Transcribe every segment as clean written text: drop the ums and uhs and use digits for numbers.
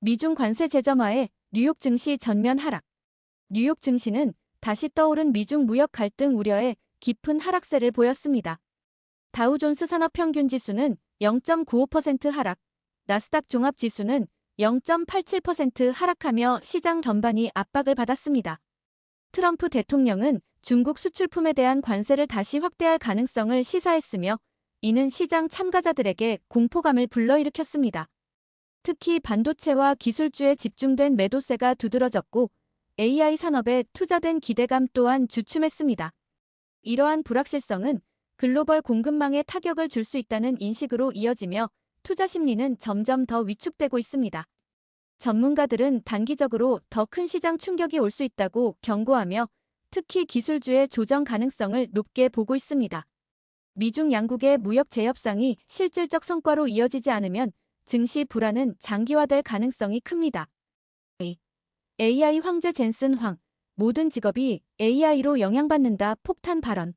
미중 관세 재점화에 뉴욕 증시 전면 하락. 뉴욕 증시는 다시 떠오른 미중 무역 갈등 우려에 깊은 하락세를 보였습니다. 다우존스 산업평균지수는 0.95% 하락, 나스닥 종합지수는 0.87% 하락하며 시장 전반이 압박을 받았습니다. 트럼프 대통령은 중국 수출품에 대한 관세를 다시 확대할 가능성을 시사했으며 이는 시장 참가자들에게 공포감을 불러일으켰습니다. 특히 반도체와 기술주에 집중된 매도세가 두드러졌고 AI 산업에 투자된 기대감 또한 주춤했습니다. 이러한 불확실성은 글로벌 공급망에 타격을 줄 수 있다는 인식으로 이어지며 투자 심리는 점점 더 위축되고 있습니다. 전문가들은 단기적으로 더 큰 시장 충격이 올 수 있다고 경고하며 특히 기술주의 조정 가능성을 높게 보고 있습니다. 미중 양국의 무역 재협상이 실질적 성과로 이어지지 않으면 증시 불안은 장기화될 가능성이 큽니다. AI 황제 젠슨 황, 모든 직업이 AI로 영향받는다 폭탄 발언.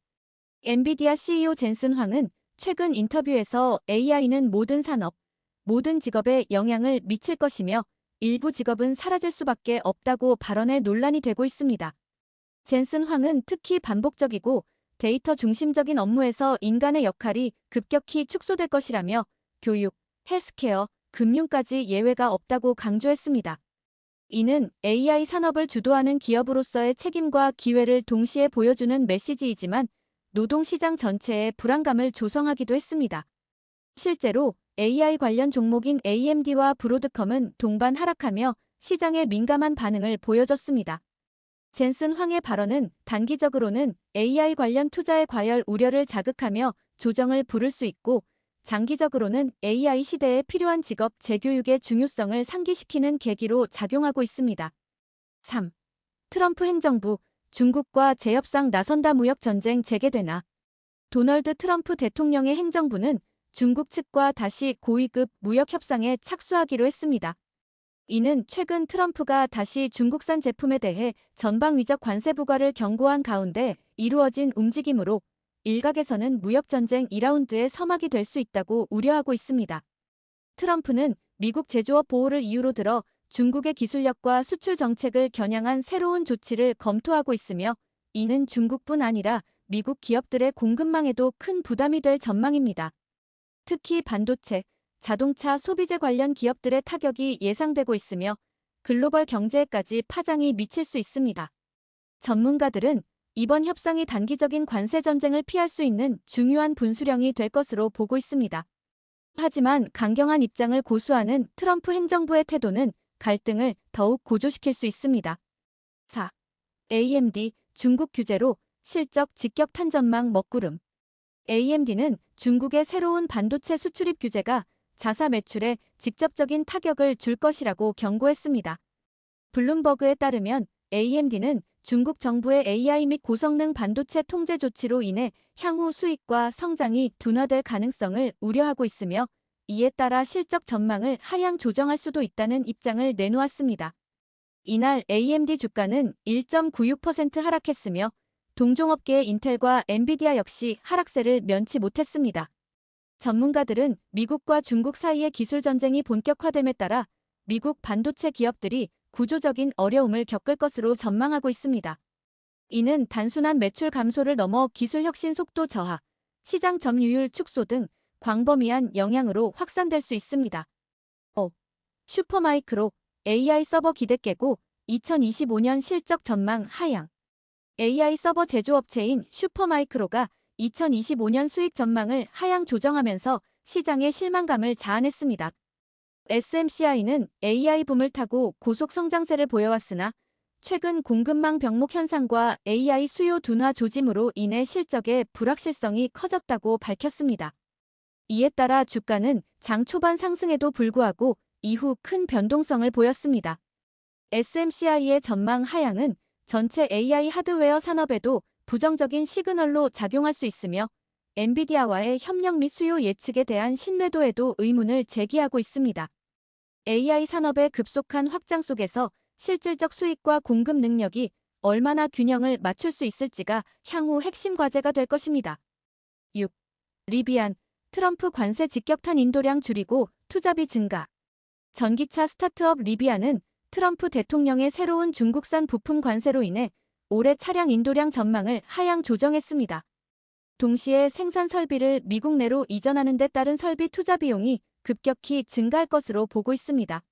엔비디아 CEO 젠슨 황은 최근 인터뷰에서 AI는 모든 산업, 모든 직업에 영향을 미칠 것이며 일부 직업은 사라질 수밖에 없다고 발언해 논란이 되고 있습니다. 젠슨 황은 특히 반복적이고 데이터 중심적인 업무에서 인간의 역할이 급격히 축소될 것이라며 교육, 헬스케어, 금융까지 예외가 없다고 강조했습니다. 이는 AI 산업을 주도하는 기업으로서의 책임과 기회를 동시에 보여주는 메시지이지만 노동시장 전체에 불안감을 조성하기도 했습니다. 실제로 AI 관련 종목인 AMD와 브로드컴은 동반 하락하며 시장에 민감한 반응을 보여줬습니다. 젠슨 황의 발언은 단기적으로는 AI 관련 투자의 과열 우려를 자극하며 조정을 부를 수 있고 장기적으로는 AI 시대에 필요한 직업 재교육의 중요성을 상기시키는 계기로 작용하고 있습니다. 3. 트럼프 행정부, 중국과 재협상 나선다 무역 전쟁 재개되나. 도널드 트럼프 대통령의 행정부는 중국 측과 다시 고위급 무역 협상에 착수하기로 했습니다. 이는 최근 트럼프가 다시 중국산 제품에 대해 전방위적 관세 부과를 경고한 가운데 이루어진 움직임으로 일각에서는 무역전쟁 2라운드의 서막이 될 수 있다고 우려하고 있습니다. 트럼프는 미국 제조업 보호를 이유로 들어 중국의 기술력과 수출 정책을 겨냥한 새로운 조치를 검토하고 있으며 이는 중국뿐 아니라 미국 기업들의 공급망에도 큰 부담이 될 전망입니다. 특히 반도체, 자동차 소비재 관련 기업들의 타격이 예상되고 있으며 글로벌 경제에까지 파장이 미칠 수 있습니다. 전문가들은 이번 협상이 단기적인 관세 전쟁을 피할 수 있는 중요한 분수령이 될 것으로 보고 있습니다. 하지만 강경한 입장을 고수하는 트럼프 행정부의 태도는 갈등을 더욱 고조시킬 수 있습니다. 4. AMD 중국 규제로 실적 직격탄 전망 먹구름. AMD는 중국의 새로운 반도체 수출입 규제가 자사 매출에 직접적인 타격을 줄 것이라고 경고했습니다. 블룸버그에 따르면 AMD는 중국 정부의 AI 및 고성능 반도체 통제 조치로 인해 향후 수익과 성장이 둔화될 가능성을 우려하고 있으며 이에 따라 실적 전망을 하향 조정할 수도 있다는 입장을 내놓았습니다. 이날 AMD 주가는 1.96% 하락했으며 동종업계의 인텔과 엔비디아 역시 하락세를 면치 못했습니다. 전문가들은 미국과 중국 사이의 기술 전쟁이 본격화됨에 따라 미국 반도체 기업들이 구조적인 어려움을 겪을 것으로 전망하고 있습니다. 이는 단순한 매출 감소를 넘어 기술 혁신 속도 저하, 시장 점유율 축소 등 광범위한 영향으로 확산될 수 있습니다. 슈퍼마이크로 AI 서버 기대 깨고 2025년 실적 전망 하향. AI 서버 제조업체인 슈퍼마이크로가 2025년 수익 전망을 하향 조정하면서 시장의 실망감을 자아냈습니다. SMCI는 AI 붐을 타고 고속 성장세를 보여왔으나 최근 공급망 병목 현상과 AI 수요 둔화 조짐으로 인해 실적의 불확실성이 커졌다고 밝혔습니다. 이에 따라 주가는 장 초반 상승에도 불구하고 이후 큰 변동성을 보였습니다. SMCI의 전망 하향은 전체 AI 하드웨어 산업에도 부정적인 시그널로 작용할 수 있으며 엔비디아와의 협력 및 수요 예측에 대한 신뢰도에도 의문을 제기하고 있습니다. AI 산업의 급속한 확장 속에서 실질적 수익과 공급 능력이 얼마나 균형을 맞출 수 있을지가 향후 핵심 과제가 될 것입니다. 6. 리비안, 트럼프 관세 직격탄 인도량 줄이고 투자비 증가. 전기차 스타트업 리비아는 트럼프 대통령의 새로운 중국산 부품 관세로 인해 올해 차량 인도량 전망을 하향 조정했습니다. 동시에 생산 설비를 미국 내로 이전하는 데 따른 설비 투자 비용이 급격히 증가할 것으로 보고 있습니다.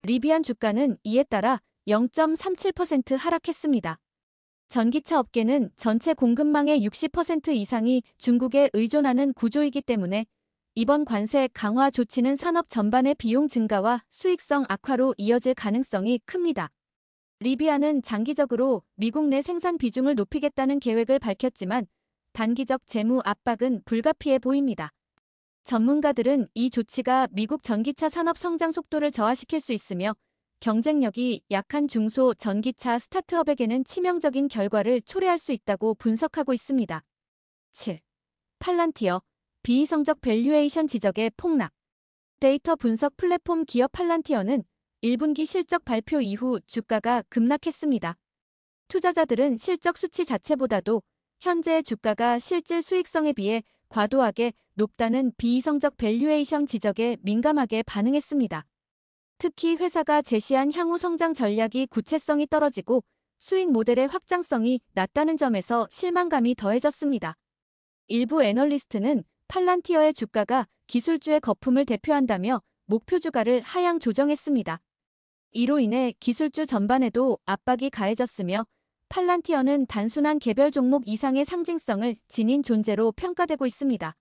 리비안 주가는 이에 따라 0.37% 하락했습니다. 전기차 업계는 전체 공급망의 60% 이상이 중국에 의존하는 구조이기 때문에 이번 관세 강화 조치는 산업 전반의 비용 증가와 수익성 악화로 이어질 가능성이 큽니다. 리비아는 장기적으로 미국 내 생산 비중을 높이겠다는 계획을 밝혔지만 단기적 재무 압박은 불가피해 보입니다. 전문가들은 이 조치가 미국 전기차 산업 성장 속도를 저하시킬 수 있으며 경쟁력이 약한 중소 전기차 스타트업에게는 치명적인 결과를 초래할 수 있다고 분석하고 있습니다. 7. 팔란티어, 비이성적 밸류에이션 지적의 폭락. 데이터 분석 플랫폼 기업 팔란티어는 1분기 실적 발표 이후 주가가 급락했습니다. 투자자들은 실적 수치 자체보다도 현재 주가가 실질 수익성에 비해 과도하게 높다는 비이성적 밸류에이션 지적에 민감하게 반응했습니다. 특히 회사가 제시한 향후 성장 전략이 구체성이 떨어지고 수익 모델의 확장성이 낮다는 점에서 실망감이 더해졌습니다. 일부 애널리스트는 팔란티어의 주가가 기술주의 거품을 대표한다며 목표 주가를 하향 조정했습니다. 이로 인해 기술주 전반에도 압박이 가해졌으며 팔란티어는 단순한 개별 종목 이상의 상징성을 지닌 존재로 평가되고 있습니다.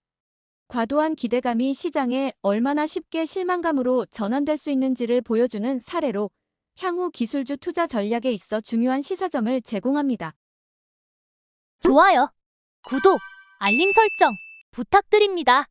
과도한 기대감이 시장에 얼마나 쉽게 실망감으로 전환될 수 있는지를 보여주는 사례로 향후 기술주 투자 전략에 있어 중요한 시사점을 제공합니다. 좋아요, 구독, 알림 설정 부탁드립니다.